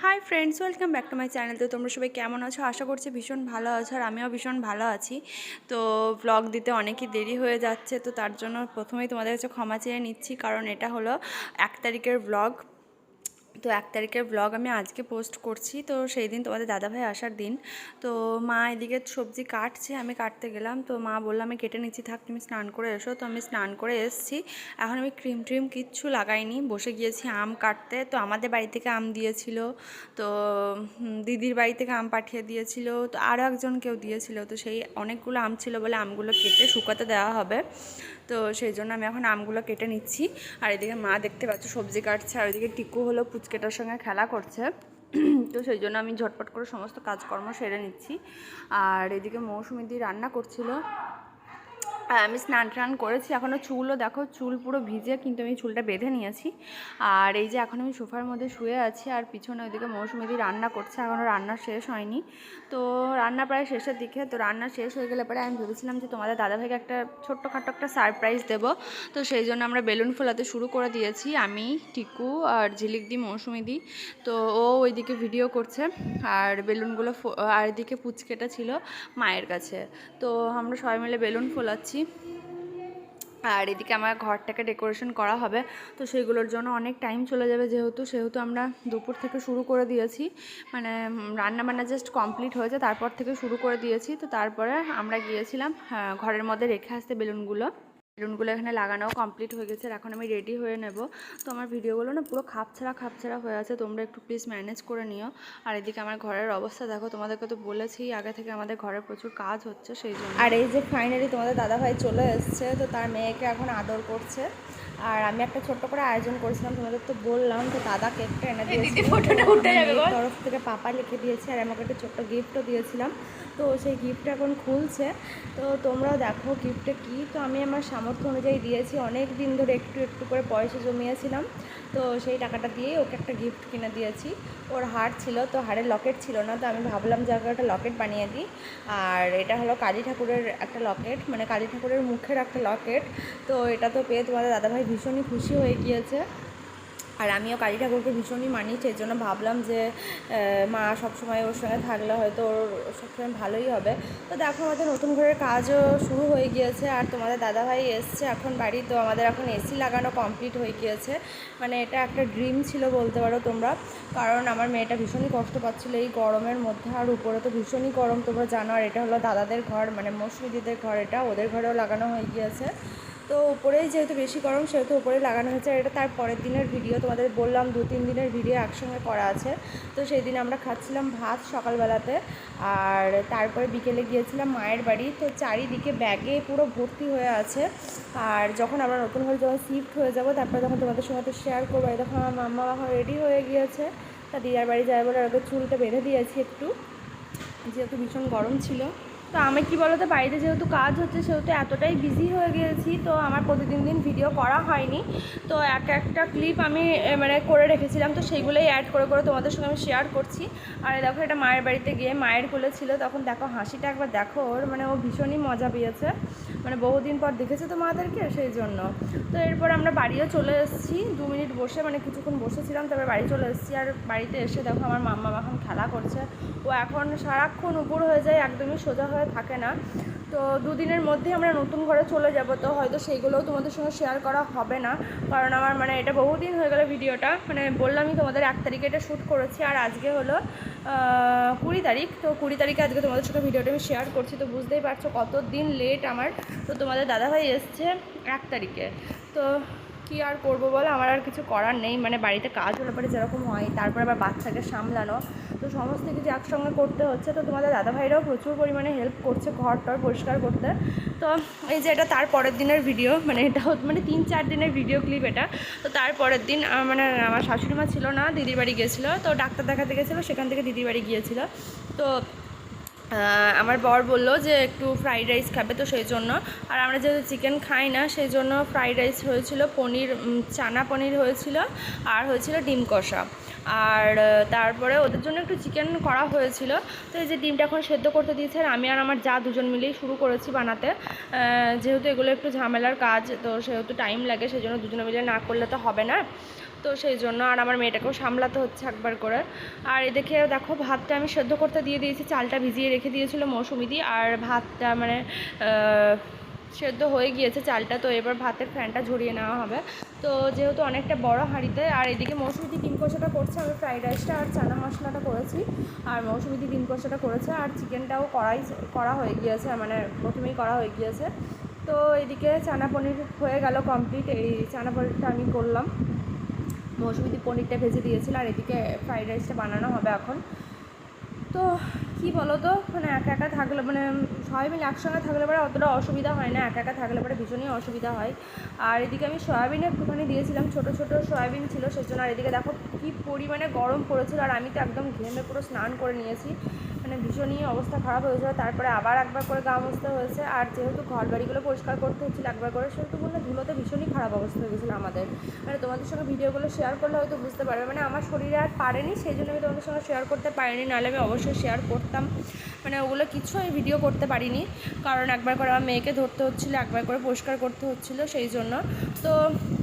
Hi friends, welcome back to my channel. তো তোমরা সবাই কেমন আছো? আশা করছি ভীষণ ভালো আছো, আর আমিও ভীষণ ভালো আছি। তো ব্লগ দিতে অনেকই দেরি হয়ে যাচ্ছে, তো তার জন্য প্রথমেই তোমাদের কাছে ক্ষমা চেয়ে নিচ্ছি, কারণ এটা হলো 1 তারিখের ব্লগ। তো 1 তারিখের ব্লগ আমি আজকে পোস্ট করছি। তো সেই দিন তোমাদের দাদাভাই আসার দিন। তো মা এদিকে সবজি কাটছে, আমি কাটতে গেলাম। তো মা বললো আমি কেটে নিচ্ছি, থাক তুমি স্নান করে এসো। তো আমি স্নান করে এসেছি। এখন আমি ক্রিম ট্রিম কিচ্ছু লাগাইনি, বসে গিয়েছি আম কাটতে। তো আমাদের বাড়ি থেকে আম দিয়েছিল, তো দিদির বাড়ি থেকে আম পাঠিয়ে দিয়েছিল, তো আরও একজন কেউ দিয়েছিল। তো সেই অনেকগুলো আম ছিল বলে আমগুলো কেটে শুকাতে দেওয়া হবে। তো সেই জন্য আমি এখন আমগুলো কেটে নিচ্ছি। আর এদিকে মা দেখতে পাচ্ছ সবজি কাটছে, আর ওইদিকে টিকু হলো পুচকেটার সঙ্গে খেলা করছে। তো সেই জন্য আমি ঝটপট করে সমস্ত কাজকর্ম সেরে নিচ্ছি। আর এদিকে মৌসুমীদি রান্না করছিল। আমি স্নান টান করেছি, এখনও চুলও দেখো, চুল পুরো ভিজে, কিন্তু আমি চুলটা বেঁধে নিয়েছি। আর এই যে এখন আমি সোফার মধ্যে শুয়ে আছি, আর পিছনে ওইদিকে মৌসুমীদি রান্না করছে, এখনও রান্না শেষ হয়নি। তো রান্না প্রায় শেষের দিকে। তো রান্না শেষ হয়ে গেলে পরে আমি ভেবেছিলাম যে তোমাদের দাদাভাইকে একটা ছোট্টখাটো একটা সারপ্রাইজ দেবো। তো সেই জন্য আমরা বেলুন ফোলাতে শুরু করে দিয়েছি, আমি, টিকু আর ঝিলিকদি, মৌসুমীদি। তো ও ওইদিকে ভিডিও করছে, আর বেলুনগুলো আর এদিকে পুচকেটা ছিল মায়ের কাছে। তো আমরা সবাই মিলে বেলুন ফোলাচ্ছি। আর এদিকে আমার ঘরটাকে ডেকোরেশন করা হবে, তো সেগুলোর জন্য অনেক টাইম চলে যাবে, সেহেতু আমরা দুপুর থেকে শুরু করে দিয়েছি। মানে রান্নাবান্না জাস্ট কমপ্লিট হয়েছে, তারপর থেকে শুরু করে দিয়েছি। তো তারপরে আমরা গিয়েছিলাম ঘরের মধ্যে রেখে আসতে বেলুনগুলো এখানে লাগানোও কমপ্লিট হয়ে গেছে। আর এখন আমি রেডি হয়ে নেব। তো আমার ভিডিওগুলো না পুরো খাপছাড়া হয়ে আছে, তোমরা একটু প্লিজ ম্যানেজ করে নিও। আর এদিকে আমার ঘরের অবস্থা দেখো, তোমাদেরকে তো বলেছি আগে থেকে আমাদের ঘরে প্রচুর কাজ হচ্ছে সেই জন্য। আর এই যে ফাইনালি তোমাদের দাদাভাই চলে এসছে, তো তার মেয়েকে এখন আদর করছে। আর আমি একটা ছোট্ট করে আয়োজন করেছিলাম, তোমাদের তো বললাম। তো দাদা কেকটা এনে দিয়েছি, তরফ থেকে পাপা লিখে দিয়েছে, আর আমাকে একটা ছোট্ট গিফটও দিয়েছিলাম। তো সেই গিফটটা এখন খুলছে। তো তোমরাও দেখো গিফটটা কী। তো আমি আমার সামর্থ্য অনুযায়ী দিয়েছি, অনেক দিন ধরে একটু একটু করে পয়সা জমিয়েছিলাম। তো সেই টাকাটা দিয়ে ওকে একটা গিফট কিনে দিয়েছি। ওর হার ছিল, তো হারের লকেট ছিল না, তো আমি ভাবলাম যে একটা লকেট বানিয়ে দিই। আর এটা হলো কালী ঠাকুরের একটা লকেট, মানে কালী ঠাকুরের মুখের একটা লকেট। তো এটা তো পেয়ে তোমাদের দাদাভাই ভীষণই খুশি হয়ে গিয়েছে। আর আমিও কালী ঠাকুরকে ভীষণই মানি, সেই জন্য ভাবলাম যে মা সবসময় ওর সঙ্গে থাকলে হয়তো ওর সবসময় ভালোই হবে। তো দেখো আমাদের নতুন ঘরের কাজও শুরু হয়ে গিয়েছে, আর তোমাদের দাদাভাই এসছে এখন বাড়ি। তো আমাদের এখন এসি লাগানো কমপ্লিট হয়ে গিয়েছে। মানে এটা একটা ড্রিম ছিল বলতে পারো তোমরা, কারণ আমার মেয়েটা ভীষণই কষ্ট পাচ্ছিলো এই গরমের মধ্যে। আর উপরে তো ভীষণই গরম তোমরা জানো। আর এটা হলো দাদাদের ঘর, মানে মৌসুমীদিদের ঘর, এটা ওদের ঘরেও লাগানো হয়ে গিয়েছে। তো উপরেই যেহেতু বেশি গরম, সেহেতু উপরে লাগানো হয়েছে। আর এটা তার পরের দিনের ভিডিও, তোমাদের বললাম 2-3 দিনের ভিডিও একসঙ্গে করা আছে। তো সেই দিন আমরা খাচ্ছিলাম ভাত সকালবেলাতে, আর তারপরে বিকেলে গিয়েছিলাম মায়ের বাড়ি। তো চারিদিকে ব্যাগে পুরো ভর্তি হয়ে আছে। আর যখন আমরা নতুন ঘরে যখন শিফট হয়ে যাব, তারপরে যখন তোমাদের সঙ্গে তো শেয়ার করবো। তখন আমার মাম্মা এখন রেডি হয়ে গিয়েছে, তা দিদার বাড়ি যায় বলে ওকে চুলটা বেঁধে দিয়েছি একটু, যেহেতু ভীষণ গরম ছিল। তো আমি কি বলতো, বাড়িতে যেহেতু কাজ হচ্ছে সেহেতু এতটাই বিজি হয়ে গিয়েছি, তো আমার প্রতিদিন ভিডিও করা হয়নি। তো একটা ক্লিপ আমি মানে করে রেখেছিলাম, তো সেইগুলোই অ্যাড করে করে তোমাদের সঙ্গে আমি শেয়ার করছি। আর দেখো এটা মায়ের বাড়িতে গিয়ে মায়ের কোলে ছিল, তখন দেখো হাসিটা একবার দেখো ওর, মানে ও ভীষণই মজা পেয়েছে, মানে বহুদিন পর দেখেছে তো মাদেরকে, সেই জন্য। তো এরপর আমরা বাড়িও চলে এসেছি, 2 মিনিট বসে, মানে কিছুক্ষণ বসেছিলাম, তারপরে বাড়ি চলে এসেছি। আর বাড়িতে এসে দেখো আমার মাম্মা এখন খেলা করছে। ও এখন সারাক্ষণ উপর হয়ে যায়, একদমই সোজা হয়ে থাকে না। তো 2 দিনের মধ্যে আমরা নতুন ঘরে চলে যাব, তো হয়তো সেইগুলোও তোমাদের সঙ্গে শেয়ার করা হবে না, কারণ আমার মানে এটা বহুদিন হয়ে গেল ভিডিওটা, মানে বললামই তোমাদের 1 তারিখে এটা শ্যুট করেছি, আর আজকে হলো 20 তারিখ। তো 20 তারিখে আজকে তোমাদের সঙ্গে ভিডিওটা আমি শেয়ার করছি। তো বুঝতেই পারছো কত দিন লেট আমার। তো তোমাদের দাদাভাই এসছে 1 তারিখে। তো কী আর করবো বলো, আমার আর কিছু করার নেই। মানে বাড়িতে কাজ হলে পরে যেরকম হয়, তারপরে আবার বাচ্চাকে সামলানো, তো সমস্ত কিছু একসঙ্গে করতে হচ্ছে। তো তোমাদের দাদাভাইরাও প্রচুর পরিমাণে হেল্প করছে ঘর টর পরিষ্কার করতে। তো এই যে এটা তার পরের দিনের ভিডিও, মানে এটা মানে 3-4 দিনের ভিডিও ক্লিপ এটা। তো তারপরের দিন মানে আমার শাশুড়িমা ছিল না, দিদির বাড়ি গিয়েছিলো, তো ডাক্তার দেখাতে গেছিলো, সেখান থেকে দিদির বাড়ি গিয়েছিলো। তো আমার বর বললো যে একটু ফ্রাইড রাইস খাবে, তো সেই জন্য। আর আমরা যেহেতু চিকেন খাই না, সেই জন্য ফ্রাইড রাইস হয়েছিল, পনির, চানা পনির হয়েছিল, আর হয়েছিল ডিম কষা। আর তারপরে ওদের জন্য একটু চিকেন করা হয়েছিল। তো এই যে ডিমটা এখন সেদ্ধ করতে দিয়েছে, আর আমি আর আমার যা দুজন মিলেই শুরু করেছি বানাতে। যেহেতু এগুলো একটু ঝামেলার কাজ, তো সেহেতু টাইম লাগে, সেই জন্য দুজনে মিলে না করলে তো হবে না। তো সেই জন্য আর আমার মেয়েটাকেও সামলাতে হচ্ছে একবার করে। আর এদিকে দেখো ভাতটা আমি সেদ্ধ করতে দিয়ে দিয়েছি, চালটা ভিজিয়ে রেখে দিয়েছিল মৌসুমি দি, আর ভাতটা মানে সেদ্ধ হয়ে গিয়েছে চালটা। তো এবার ভাতের ফ্যানটা ঝরিয়ে নেওয়া হবে। তো যেহেতু অনেকটা বড় হাঁড়িতে, আর এদিকে মৌসুমিদি ডিম কষাটা করছে, আমি ফ্রাইড রাইসটা আর চানা মশলাটা করেছি, আর মৌসুমিদি ডিম কষাটা করেছে, আর চিকেনটাও করা হয়ে গিয়েছে, মানে প্রথমেই করা হয়ে গিয়েছে। তো এদিকে চানা পনির হয়ে গেল কমপ্লিট, এই চানা পনিরটা আমি করলাম, মৌসুমিদি পনিরটা ভেজে দিয়েছিল, আর এদিকে ফ্রাইড রাইসটা বানানো হবে এখন। তো কী বলো তো, মানে একা একা থাকলে মানে সবাই মিলে একসঙ্গে থাকলে পরে অতটা অসুবিধা হয় না, একা একা থাকলে পরে ভীষণই অসুবিধা হয়। আর এদিকে আমি সয়াবিন একটুখানি দিয়েছিলাম, ছোটো ছোটো সয়াবিন ছিল সেজন্য। আর এদিকে দেখো কী পরিমাণে গরম পড়েছিল, আর আমি তো একদম ঘেমে পুরো স্নান করে নিয়েছি, মানে ভীষণই অবস্থা খারাপ হয়েছিল। তারপরে আবার একবার করে গা মুছতে হয়েছে, আর যেহেতু ঘর বাড়িগুলো পরিষ্কার করতে হচ্ছিলো একবার করে, সেহেতু বললে ধুলোতে ভীষণই খারাপ অবস্থা হয়ে গেছিলো আমাদের। মানে তোমাদের সঙ্গে ভিডিওগুলো শেয়ার করলে হয়তো বুঝতে পারবে, মানে আমার শরীরে আর পারেনি, সেই জন্য আমি তোমাদের সঙ্গে শেয়ার করতে পারিনি, নাহলে আমি অবশ্যই শেয়ার করতাম। মানে ওগুলো কিছু আমি ভিডিও করতে পারিনি, কারণ একবার করে আমার মেয়েকে ধরতে হচ্ছিলো, একবার করে পরিষ্কার করতে হচ্ছিলো, সেই জন্য। তো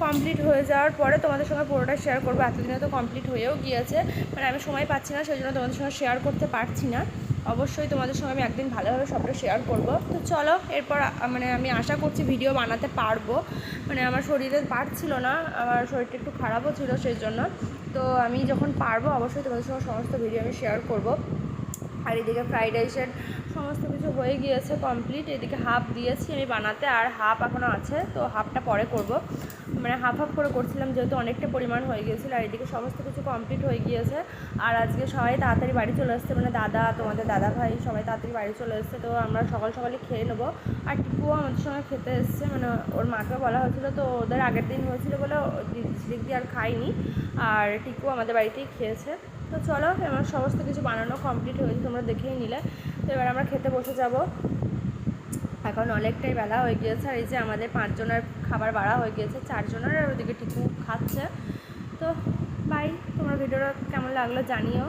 কমপ্লিট হয়ে যাওয়ার পরে তোমাদের সঙ্গে পুরোটা শেয়ার করবো। এতদিনে তো কমপ্লিট হয়েও গিয়েছে, মানে আমি সময় পাচ্ছি না, সেই জন্য তোমাদের সঙ্গে শেয়ার করতে পারছি না। অবশ্যই তোমাদের সঙ্গে আমি একদিন ভালোভাবে সবটা শেয়ার করব। তো চলো এরপর মানে আমি আশা করছি ভিডিও বানাতে পারবো, মানে আমার শরীরে পারছিল না, আমার শরীরটা একটু খারাপও ছিল সেই জন্য। তো আমি যখন পারবো অবশ্যই তোমাদের সঙ্গে সমস্ত ভিডিও আমি শেয়ার করব। আর এদিকে ফ্রাইড রাইসের সমস্ত কিছু হয়ে গিয়েছে কমপ্লিট, এদিকে হাফ দিয়েছি আমি বানাতে, আর হাফ এখনও আছে, তো হাফটা পরে করব, মানে হাফ হাফ করে করছিলাম যেহেতু অনেকটা পরিমাণ হয়ে গিয়েছিলো। আর এদিকে সমস্ত কিছু কমপ্লিট হয়ে গিয়েছে, আর আজকে সবাই তাড়াতাড়ি বাড়ি চলে এসছে, মানে দাদা, তোমাদের দাদা ভাই সবাই তাড়াতাড়ি বাড়ি চলে এসছে। তো আমরা সকাল সকালে খেয়ে নেবো, আর টিপুও আমাদের সঙ্গে খেতে এসছে, মানে ওর মাকে বলা হয়েছিলো, তো ওদের আগের দিন হয়েছিলো বলে ঝিলিক দিয়ে আর খাইনি, আর টিপু আমাদের বাড়িতেই খেয়েছে। তো চলো আমার সমস্ত কিছু বানানো কমপ্লিট হয়েছে, তোমরা দেখেই নিলে। তো এবার আমরা খেতে বসে যাব, এখন অনেকটাই বেলা হয়ে গিয়েছে। আর এই যে আমাদের 5 জনের খাবার বাড়া হয়ে গিয়েছে, 4 জনের, আর ওদিকে টিপু খাচ্ছে। তো বাই, তোমার ভিডিওটা কেমন লাগলো জানিও।